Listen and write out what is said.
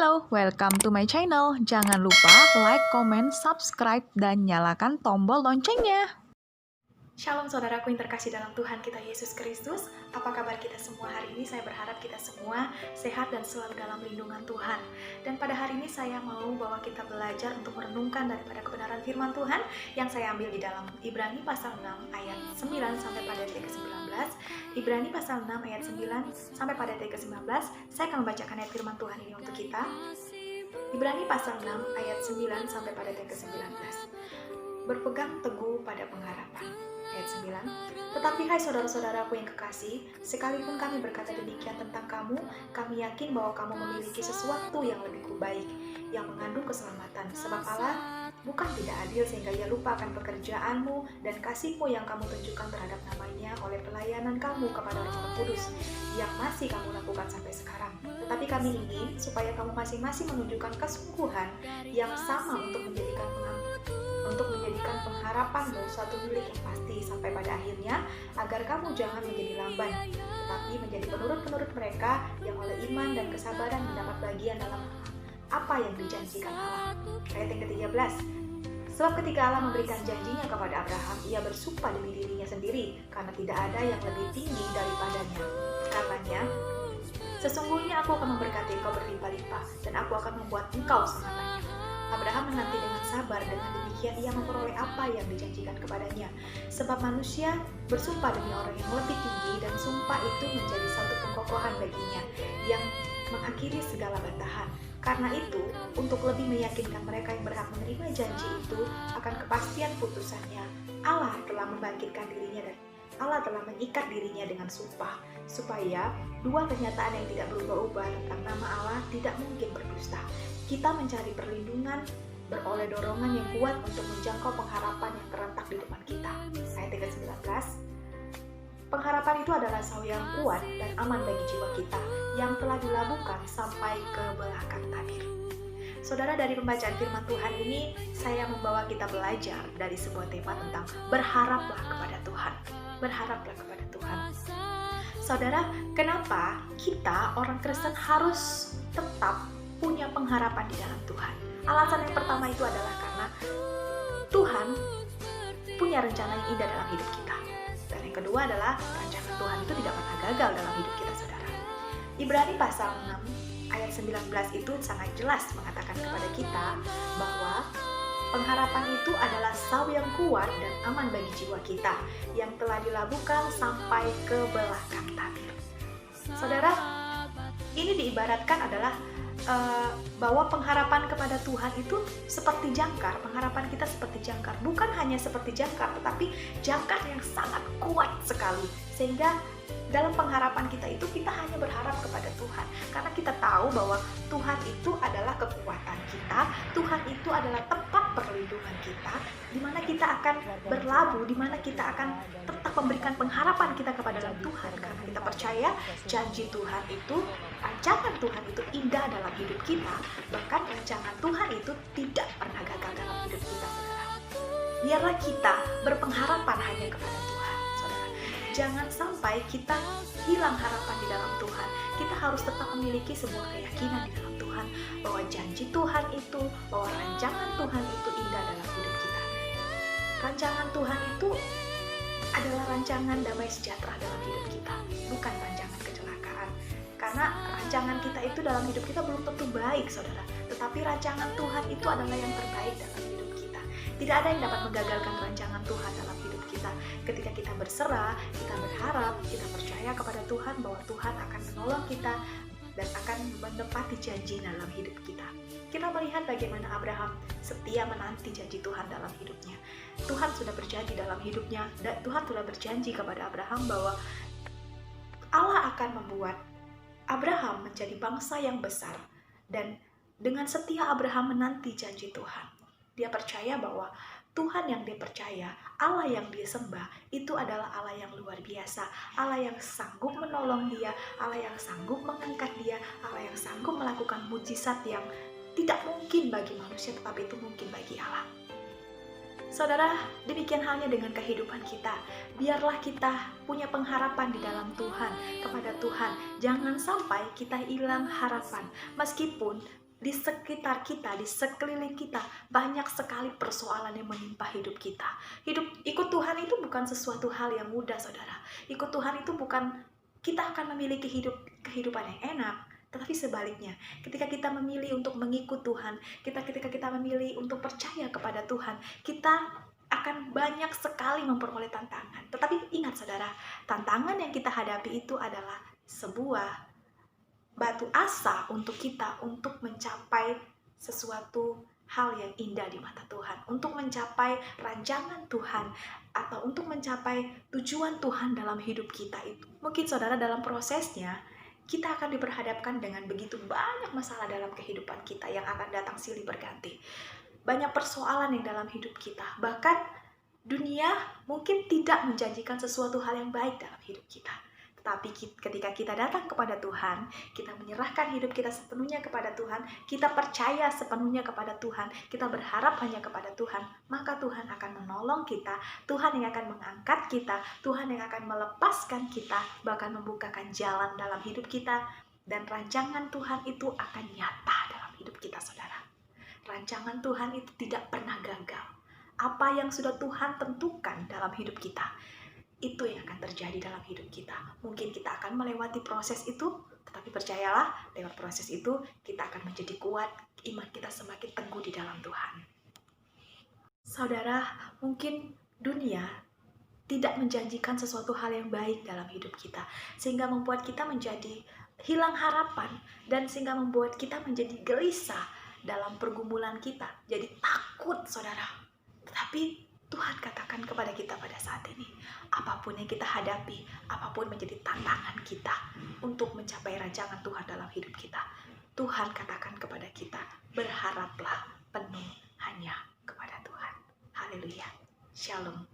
Halo, welcome to my channel. Jangan lupa like, comment, subscribe, dan nyalakan tombol loncengnya. Shalom saudaraku yang terkasih dalam Tuhan kita Yesus Kristus. Apa kabar kita semua hari ini? Saya berharap kita semua sehat dan selalu dalam lindungan Tuhan. Dan pada hari ini saya mau bawa kita belajar untuk merenungkan daripada kebenaran firman Tuhan yang saya ambil di dalam Ibrani pasal 6 ayat 9 sampai pada ayat ke-19. Ibrani pasal 6 ayat 9 sampai pada ayat ke-19. Saya akan membacakan ayat firman Tuhan ini untuk kita. Ibrani pasal 6 ayat 9 sampai pada ayat ke-19. Berpegang teguh pada pengharapan. Ayat 9. Tetapi hai saudara-saudaraku yang kekasih, sekalipun kami berkata demikian tentang kamu, kami yakin bahwa kamu memiliki sesuatu yang lebih baik, yang mengandung keselamatan. Sebab Allah bukan tidak adil sehingga ia lupa akan pekerjaanmu dan kasihmu yang kamu tunjukkan terhadap namanya oleh pelayanan kamu kepada Roh Kudus, yang masih kamu lakukan sampai sekarang. Tetapi kami ingin supaya kamu masing-masing menunjukkan kesungguhan yang sama untuk menjadikan pengharapanmu suatu milik yang pasti sampai pada akhirnya, agar kamu jangan menjadi lamban, tetapi menjadi penurut-penurut mereka yang oleh iman dan kesabaran mendapat bagian dalam apa yang dijanjikan Allah. Ayat yang ke-13. Sebab ketika Allah memberikan janjinya kepada Abraham, ia bersumpah demi dirinya sendiri, karena tidak ada yang lebih tinggi daripadanya. Katanya, sesungguhnya aku akan memberkati engkau berlimpah-limpah, dan aku akan membuat engkau sangat banyak. Abraham menanti dengan sabar, dengan demikian ia memperoleh apa yang dijanjikan kepadanya. Sebab manusia bersumpah demi orang yang lebih tinggi, dan sumpah itu menjadi satu pengkokohan baginya, yang mengakhiri segala bantahan. Karena itu, untuk lebih meyakinkan mereka yang berhak menerima janji itu akan kepastian putusannya, Allah telah membangkitkan dirinya dan Allah telah mengikat dirinya dengan sumpah, supaya dua kenyataan yang tidak berubah-ubah tentang nama Allah tidak mungkin berdusta. Kita mencari perlindungan, beroleh dorongan yang kuat untuk menjangkau pengharapan yang terletak di depan kita. Ayat 19. Pengharapan itu adalah saw yang kuat dan aman bagi jiwa kita, yang telah dilabuhkan sampai ke belakang tabir. Saudara, dari pembacaan firman Tuhan ini, saya membawa kita belajar dari sebuah tema tentang berharaplah kepada Tuhan. Berharaplah kepada Tuhan. Saudara, kenapa kita orang Kristen harus tetap punya pengharapan di dalam Tuhan? Alasan yang pertama itu adalah karena Tuhan punya rencana yang indah dalam hidup kita. Dan yang kedua adalah rancangan Tuhan itu tidak pernah gagal dalam hidup kita, saudara. Ibrani pasal 6 ayat 19 itu sangat jelas mengatakan kepada kita bahwa pengharapan itu adalah saw yang kuat dan aman bagi jiwa kita, yang telah dilabuhkan sampai ke belakang tabir. Saudara, ini diibaratkan adalah bahwa pengharapan kepada Tuhan itu seperti jangkar. Pengharapan kita seperti jangkar, bukan hanya seperti jangkar, tetapi jangkar yang sangat kuat sekali, sehingga dalam pengharapan kita itu kita hanya berharap kepada Tuhan, karena kita tahu bahwa Tuhan itu adalah kekuatan kita, Tuhan itu adalah tempat perlindungan kita, di mana kita akan berlabuh, di mana kita akan tetap memberikan pengharapan kita kepada dalam Tuhan, karena kita percaya janji Tuhan itu, rancangan Tuhan itu indah dalam hidup kita, bahkan rancangan Tuhan itu tidak pernah gagal dalam hidup kita, saudara. Biarlah kita berpengharapan hanya kepada Tuhan, saudara. Jangan sampai kita hilang harapan di dalam Tuhan. Kita harus tetap memiliki sebuah keyakinan di dalam Tuhan, bahwa janji Tuhan itu, bahwa rancangan Tuhan itu indah dalam hidup kita. Rancangan Tuhan itu adalah rancangan damai sejahtera dalam hidup kita, bukan rancangan kecelakaan. Karena rancangan kita itu dalam hidup kita belum tentu baik, saudara. Tetapi rancangan Tuhan itu adalah yang terbaik dalam hidup kita. Tidak ada yang dapat menggagalkan rancangan Tuhan dalam hidup kita. Ketika kita berserah, kita berharap, kita percaya kepada Tuhan bahwa Tuhan akan menolong kita dan akan menepati janji dalam hidup kita. Kita melihat bagaimana Abraham setia menanti janji Tuhan dalam hidupnya. Tuhan sudah berjanji dalam hidupnya, dan Tuhan sudah berjanji kepada Abraham bahwa Allah akan membuat Abraham menjadi bangsa yang besar. Dan dengan setia Abraham menanti janji Tuhan, dia percaya bahwa Tuhan yang dia percaya, Allah yang dia sembah, itu adalah Allah yang luar biasa, Allah yang sanggup menolong dia, Allah yang sanggup mengangkat dia, Allah yang sanggup melakukan mujizat yang tidak mungkin bagi manusia, tetapi itu mungkin bagi Allah. Saudara, demikian halnya dengan kehidupan kita. Biarlah kita punya pengharapan di dalam Tuhan, kepada Tuhan. Jangan sampai kita hilang harapan. Meskipun di sekitar kita, di sekeliling kita, banyak sekali persoalan yang menimpa hidup kita. Ikut Tuhan itu bukan sesuatu hal yang mudah, saudara. Ikut Tuhan itu bukan kita akan memiliki kehidupan yang enak, tetapi sebaliknya, ketika kita memilih untuk mengikut Tuhan, ketika kita memilih untuk percaya kepada Tuhan, kita akan banyak sekali memperoleh tantangan. Tetapi ingat saudara, tantangan yang kita hadapi itu adalah sebuah batu asa untuk kita untuk mencapai sesuatu hal yang indah di mata Tuhan, untuk mencapai rancangan Tuhan, atau untuk mencapai tujuan Tuhan dalam hidup kita itu. Mungkin saudara dalam prosesnya, kita akan diperhadapkan dengan begitu banyak masalah dalam kehidupan kita yang akan datang silih berganti. Banyak persoalan yang dalam hidup kita, bahkan dunia mungkin tidak menjanjikan sesuatu hal yang baik dalam hidup kita. Tetapi ketika kita datang kepada Tuhan, kita menyerahkan hidup kita sepenuhnya kepada Tuhan, kita percaya sepenuhnya kepada Tuhan, kita berharap hanya kepada Tuhan, maka Tuhan akan menolong kita, Tuhan yang akan mengangkat kita, Tuhan yang akan melepaskan kita, bahkan membukakan jalan dalam hidup kita, dan rancangan Tuhan itu akan nyata dalam hidup kita, saudara. Rancangan Tuhan itu tidak pernah gagal. Apa yang sudah Tuhan tentukan dalam hidup kita, itu yang akan terjadi dalam hidup kita. Mungkin kita akan melewati proses itu, tetapi percayalah, lewat proses itu kita akan menjadi kuat, iman kita semakin teguh di dalam Tuhan. Saudara, mungkin dunia tidak menjanjikan sesuatu hal yang baik dalam hidup kita, sehingga membuat kita menjadi hilang harapan, dan sehingga membuat kita menjadi gelisah dalam pergumulan kita, jadi takut, saudara. Tetapi Tuhan katakan kepada kita pada saat ini, apapun yang kita hadapi, apapun menjadi tantangan kita untuk mencapai rancangan Tuhan dalam hidup kita, Tuhan katakan kepada kita, berharaplah penuh hanya kepada Tuhan. Haleluya. Shalom.